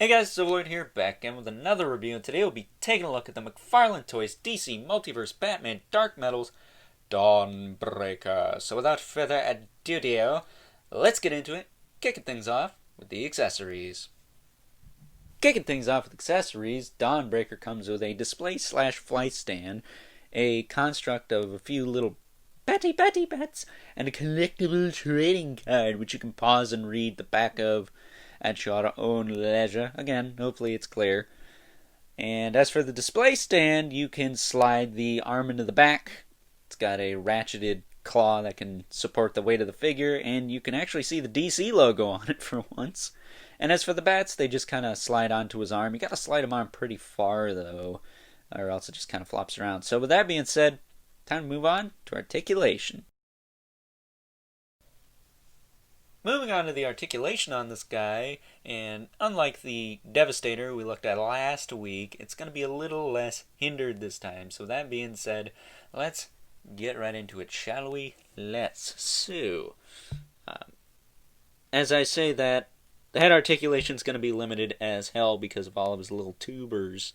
Hey guys, it's Lloyd here, back again with another review, and today we'll be taking a look at the McFarlane Toys DC Multiverse Batman Dark Metals Dawnbreaker. So without further ado, let's get into it, kicking things off with the accessories. Kicking things off with accessories, Dawnbreaker comes with a display/flight stand, a construct of a few little Betty bats, and a collectible trading card which you can pause and read the back of at your own leisure. Again, hopefully it's clear. And as for the display stand, you can slide the arm into the back. It's got a ratcheted claw that can support the weight of the figure, and you can actually see the DC logo on it for once. And as for the bats, they just kind of slide onto his arm. You gotta slide them on pretty far though, or else it just kind of flops around. So with that being said, time to move on to articulation. Moving on to the articulation on this guy, and unlike the Devastator we looked at last week, it's going to be a little less hindered this time. So that being said, let's get right into it, shall we? Let's. So, as I say that, the head articulation is going to be limited as hell because of all of his little tubers.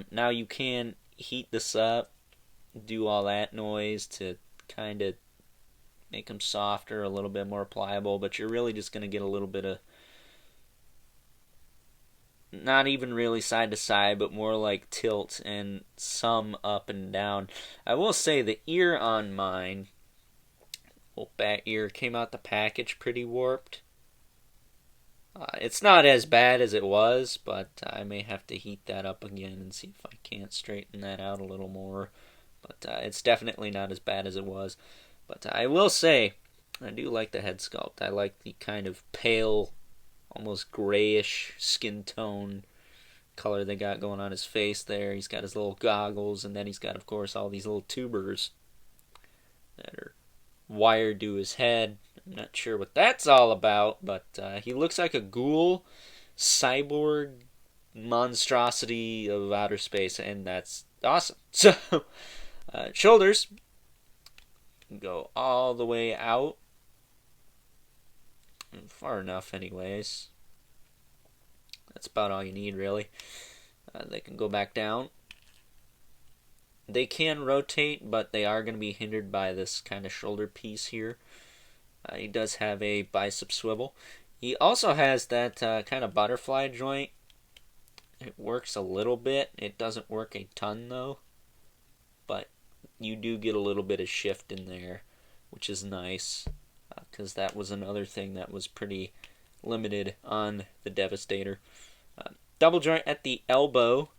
Now you can heat this up, do all that noise to kind of make them softer, a little bit more pliable, but you're really just going to get a little bit of, not even really side to side, but more like tilt and some up and down. I will say the ear on mine, old bat ear, came out the package pretty warped. It's not as bad as it was, but I may have to heat that up again and see if I can't straighten that out a little more. But it's definitely not as bad as it was. But I will say, I do like the head sculpt. I like the kind of pale, almost grayish skin tone color they got going on his face there. He's got his little goggles, and then he's got, of course, all these little tubers that are wired to his head. I'm not sure what that's all about, but he looks like a ghoul, cyborg monstrosity of outer space, and that's awesome. So, shoulders go all the way out, far enough anyways. That's about all you need, really. They can go back down. They can rotate, but they are going to be hindered by this kind of shoulder piece here. He does have a bicep swivel. He also has that kind of butterfly joint. It works a little bit. It doesn't work a ton though, but you do get a little bit of shift in there, which is nice, because that was another thing that was pretty limited on the Devastator. Double joint at the elbow.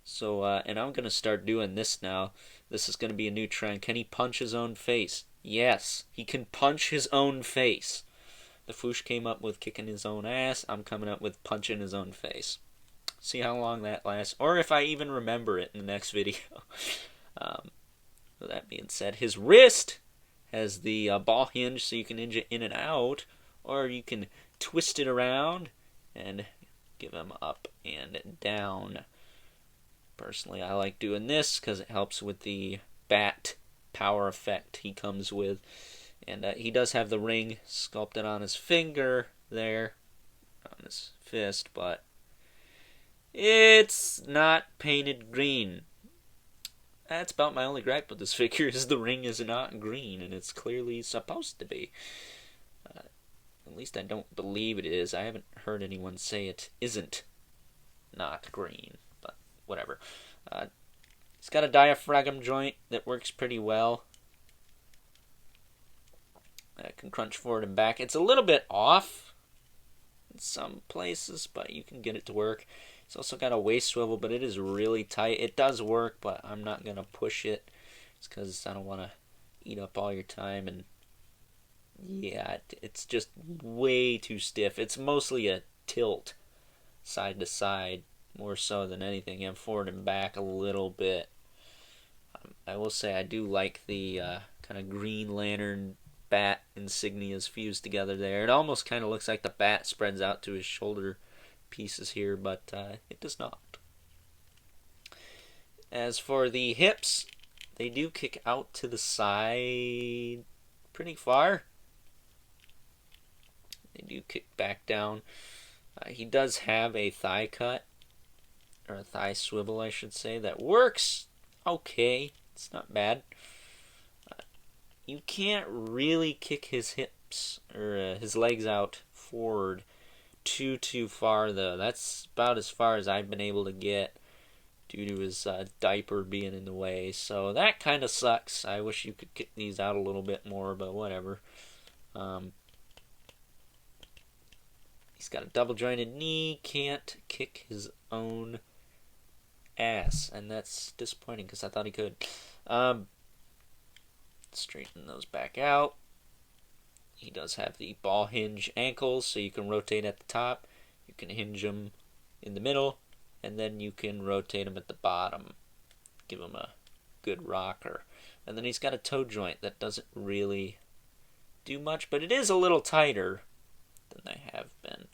So, and I'm going to start doing this now. This is going to be a new trend. Can he punch his own face? Yes, he can punch his own face. The Foosh came up with kicking his own ass. I'm coming up with punching his own face. See how long that lasts, or if I even remember it in the next video. With that being said, his wrist has the ball hinge, so you can hinge it in and out, or you can twist it around and give him up and down. Personally, I like doing this because it helps with the bat power effect he comes with. And he does have the ring sculpted on his finger there, on his fist, but it's not painted green. That's about my only gripe with this figure, is the ring is not green, and it's clearly supposed to be. At least I don't believe it is. I haven't heard anyone say it isn't not green, but whatever. It's got a diaphragm joint that works pretty well. I can crunch forward and back. It's a little bit off in some places, but you can get it to work. It's also got a waist swivel, but it is really tight. It does work, but I'm not going to push it. It's because I don't want to eat up all your time. And yeah, it's just way too stiff. It's mostly a tilt side to side, more so than anything. And forward and back a little bit. I will say I do like the kind of Green Lantern bat insignias fused together there. It almost kind of looks like the bat spreads out to his shoulder pieces here, but it does not. As for the hips, they do kick out to the side pretty far. They do kick back down. He does have a thigh cut, or a thigh swivel, I should say, that works okay. It's not bad. You can't really kick his hips or his legs out forward too far, though. That's about as far as I've been able to get due to his diaper being in the way. So that kind of sucks. I wish you could kick these out a little bit more, but whatever. He's got a double jointed knee, can't kick his own ass, and that's disappointing because I thought he could. Straighten those back out. He does have the ball hinge ankles, so you can rotate at the top, you can hinge them in the middle, and then you can rotate them at the bottom. Give him a good rocker. And then he's got a toe joint that doesn't really do much, but it is a little tighter than they have been.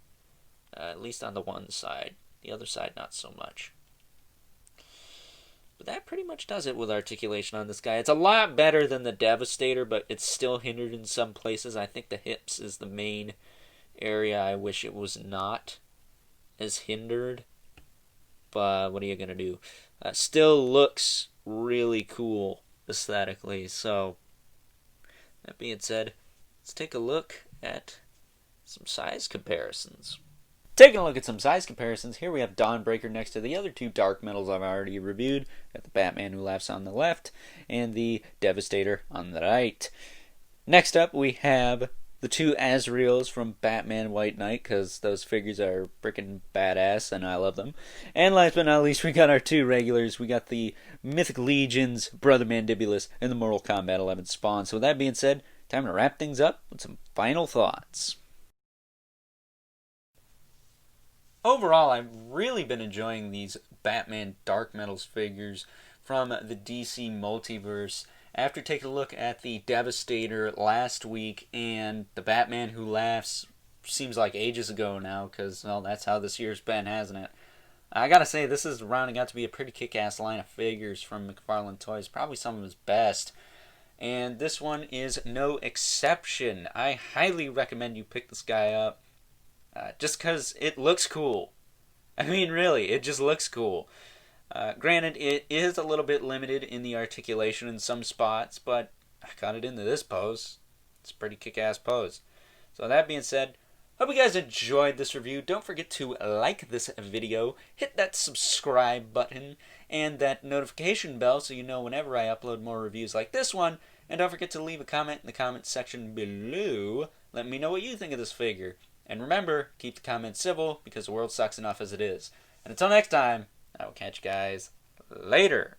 At least on the one side. The other side, not so much. But that pretty much does it with articulation on this guy. It's a lot better than the Devastator, but it's still hindered in some places. I think the hips is the main area I wish it was not as hindered. But what are you going to do? Still looks really cool aesthetically. So, that being said, let's take a look at some size comparisons. Taking a look at some size comparisons, here we have Dawnbreaker next to the other two Dark Metals I've already reviewed. Got the Batman Who Laughs on the left, and the Devastator on the right. Next up, we have the two Azraels from Batman White Knight, because those figures are freaking badass, and I love them. And last but not least, we got our two regulars. We got the Mythic Legions, Brother Mandibulus, and the Mortal Kombat 11 Spawn. So with that being said, time to wrap things up with some final thoughts. Overall, I've really been enjoying these Batman Dark Metals figures from the DC Multiverse. After taking a look at the Devastator last week and the Batman Who Laughs, seems like ages ago now, because, well, that's how this year's been, hasn't it? I gotta say, this is rounding out to be a pretty kick-ass line of figures from McFarlane Toys. Probably some of his best. And this one is no exception. I highly recommend you pick this guy up. Just because it looks cool. I mean, really, it just looks cool. Granted, it is a little bit limited in the articulation in some spots, but I got it into this pose. It's a pretty kick-ass pose. So that being said, hope you guys enjoyed this review. Don't forget to like this video, hit that subscribe button, and that notification bell so you know whenever I upload more reviews like this one. And don't forget to leave a comment in the comment section below. Let me know what you think of this figure. And remember, keep the comments civil, because the world sucks enough as it is. And until next time, I will catch you guys later.